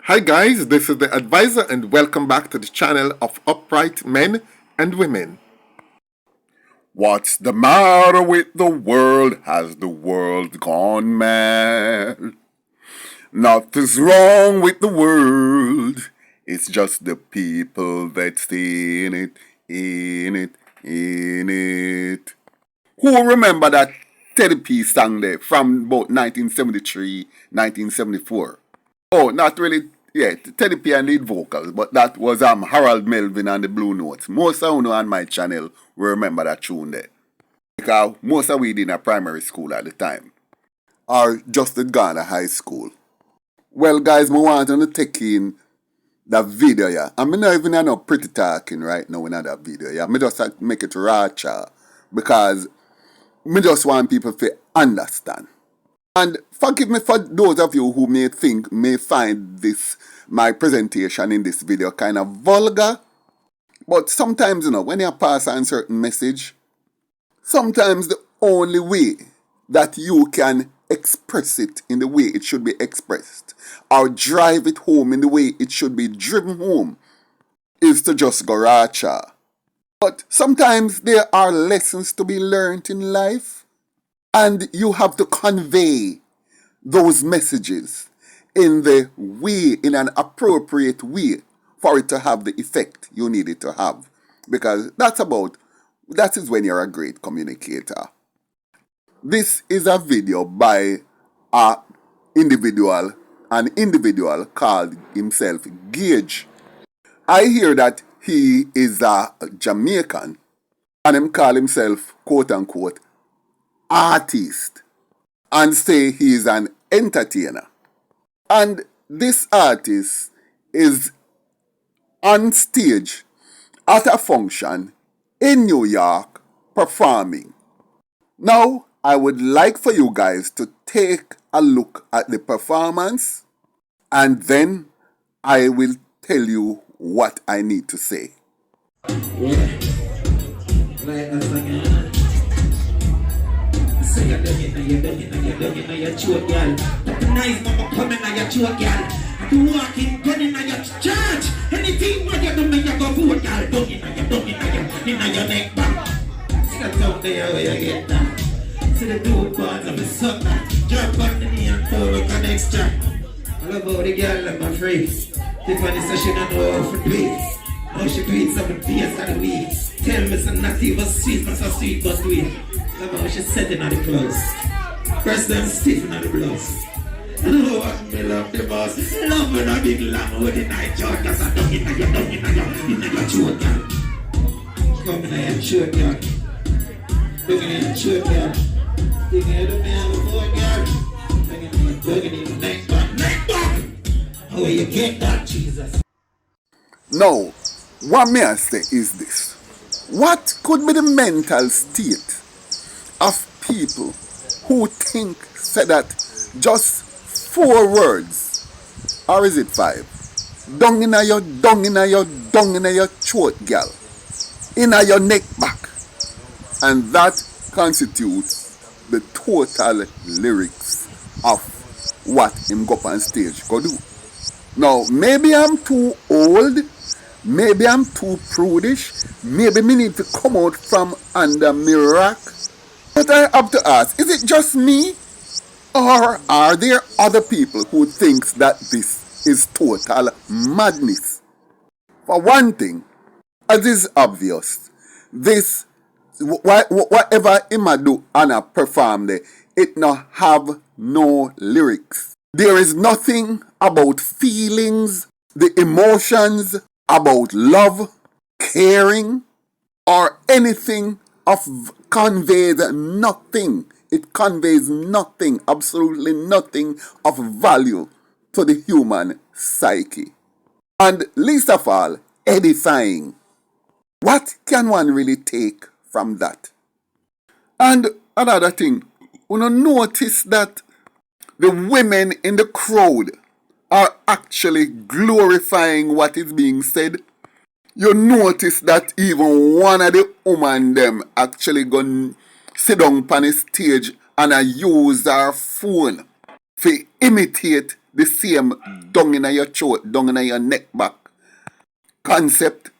Hi guys, this is the advisor and welcome back to the channel of upright men and women. What's the matter with the world? Has the world gone mad? Nothing's wrong with the world. It's just the people that's in it, in it, in it. Who remember that Teddy P song there from about 1973, 1974? Oh, not really. Yeah, Teddy P and lead vocals, but that was Harold Melvin and the Blue Notes. Most of you on my channel will remember that tune there. Because most of we did in a primary school at the time. Or just had gone to high school. Well guys, I want to take in that video, yeah. I'm not even know pretty talking right now in that video, yeah. I just make it racha because I just want people to understand. And forgive me for those of you who may find this, my presentation in this video kind of vulgar. But sometimes, when you pass on certain message, sometimes the only way that you can express it in the way it should be expressed, or drive it home in the way it should be driven home, is to just go racha. But sometimes there are lessons to be learned in life. And you have to convey those messages in an appropriate way for it to have the effect you need it to have. Because that is when you're a great communicator. This is a video by an individual called himself Gage. I hear that he is a Jamaican and him call himself, quote unquote, artist, and say he is an entertainer. And this artist is on stage at a function in New York performing. Now, I would like for you guys to take a look at the performance and then I will tell you what I need to say. So you're done in your church, girl. That nice mama coming in your church, girl. You walking, getting in your church. Anything what you do, me you go vote, girl. Dung in your neck back. See that out there where you get that. See the two parts of the sun. Drop on the knee and pour with an extra. I love how the girl let my phrase. Tiffany says she don't know how to do it. How she do it, some days of the week. Tell me some not even sweet, but so sweet, but sweet. Love how she's setting on the clothes. First them stiffen on the blouse. Lord, me love the boss. Love when a big lamb with the night shot. Cause I don't in your short, girl. Come in your short, girl. Look in your short, girl. Think you do me have a boy, girl. Look in your neck back. How you get that, Jesus? No, what may I say is this. What could be the mental state of people who say that just 4 words, or is it 5? Dung in your throat, girl. In your neck back. And that constitutes the total lyrics of what him go up on stage go do. Now, maybe I'm too old, maybe I'm too prudish, maybe me need to come out from under me rock. But I have to ask, is it just me? Or are there other people who think that this is total madness? For one thing, as is obvious, this, whatever Ima do and perform there, it not have no lyrics. There is nothing about feelings, the emotions, about love, caring, or anything conveys nothing. It conveys nothing, absolutely nothing of value to the human psyche. And least of all, edifying. What can one really take from that? And another thing, you notice that the women in the crowd are actually glorifying what is being said. You notice that even one of the women them actually gonna sit down on the stage and use her phone to imitate the same dung in your throat, dung in your neck back concept.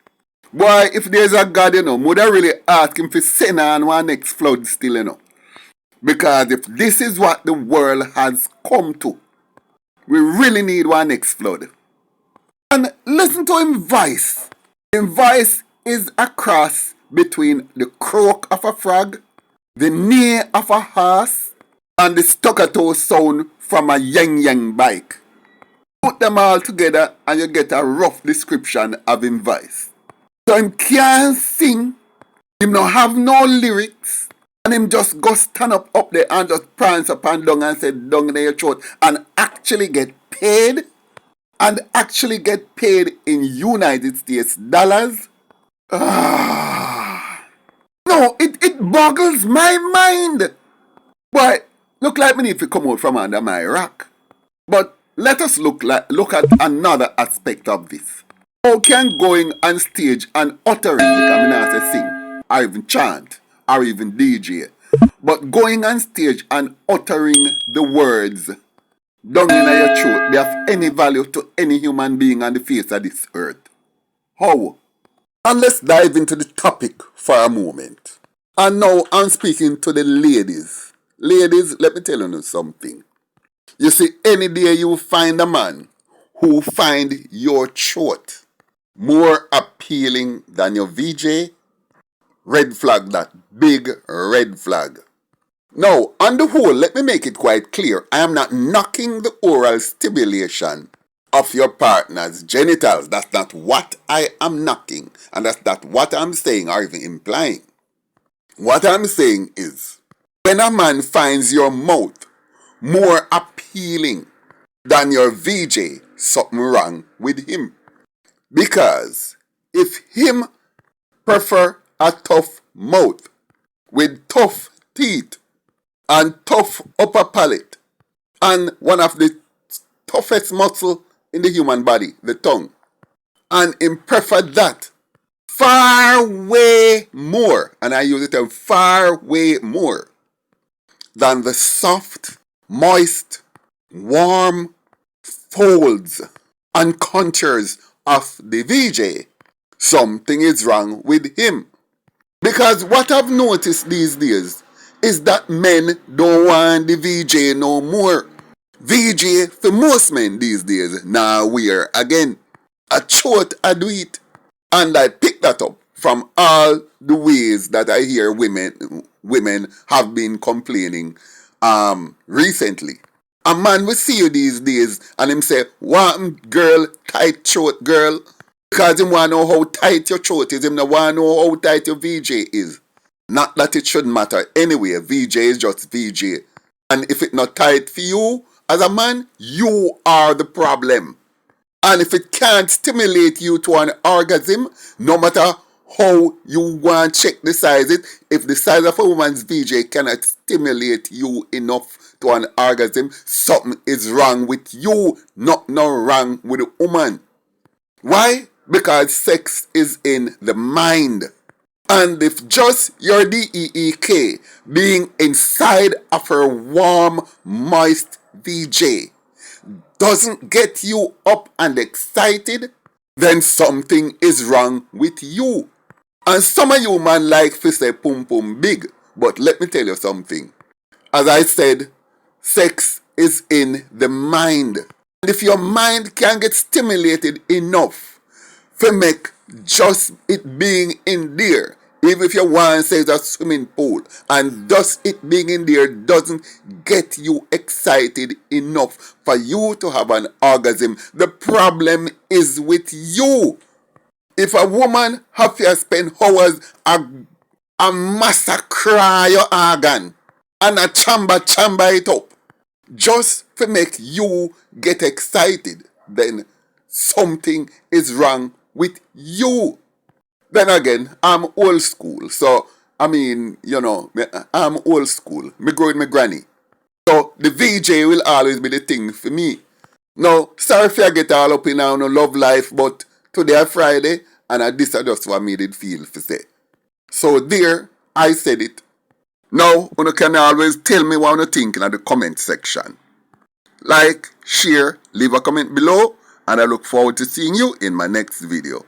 Boy, if there's a God, would I really ask him to send on one next flood still. Because if this is what the world has come to, we really need one next flood. And listen to him voice. His voice is a cross between the croak of a frog, the neigh of a horse, and the staccato sound from a yang bike. Put them all together and you get a rough description of his voice. So him can't sing, him don't have no lyrics, and him just go stand up there and just prance up and down and say dung in your throat and actually get paid. And actually get paid in United States dollars. No, it boggles my mind. But look like me need to come out from under my rock. But let us look at another aspect of this. How can going on stage and uttering, because I not say sing, or even chant, or even DJ, but going on stage and uttering the words dung in your throat, they have any value to any human being on the face of this earth? How? And let's dive into the topic for a moment. And now I'm speaking to the ladies. Ladies, let me tell you something. You see, any day you find a man who find your throat more appealing than your VJ, red flag that, big red flag. Now, on the whole, let me make it quite clear. I am not knocking the oral stimulation of your partner's genitals. That's not what I am knocking. And that's not what I'm saying or even implying. What I'm saying is, when a man finds your mouth more appealing than your VJ, something wrong with him. Because if him prefer a tough mouth with tough teeth and tough upper palate, and one of the toughest muscle in the human body, the tongue, and him prefer that far way more, and I use the term far way more, than the soft, moist, warm folds and contours of the VJ, something is wrong with him. Because what I've noticed these days is that men don't want the VJ no more. VJ for most men these days now wear again. A throat I do it. And I pick that up from all the ways that I hear women have been complaining recently. A man will see you these days and him say, want girl, tight throat girl. Because him want to know how tight your throat is. Him not want to know how tight your VJ is. Not that it shouldn't matter anyway. VJ is just VJ. And if it not tight for you, as a man, you are the problem. And if it can't stimulate you to an orgasm, no matter how you want to check the size it, if the size of a woman's VJ cannot stimulate you enough to an orgasm, something is wrong with you, not wrong with the woman. Why? Because sex is in the mind. And if just your DEEK being inside of her warm, moist VJ doesn't get you up and excited, then something is wrong with you. And some of you man like to say pum pum big, but let me tell you something. As I said, sex is in the mind. And if your mind can get stimulated enough to make just it being in there, even if your one says a swimming pool, and just it being in there doesn't get you excited enough for you to have an orgasm, the problem is with you. If a woman have to spend hours a massacre your organ and a chamber it up just to make you get excited, then something is wrong with you. Then again, I'm old school. So, I'm old school. Me grow with my granny. So, the VJ will always be the thing for me. Now, sorry if I get all up in our love life, but today Friday, and this is just what me did feel to say. So, there, I said it. Now, you can always tell me what you think in the comment section. like, share, leave a comment below, and I look forward to seeing you in my next video.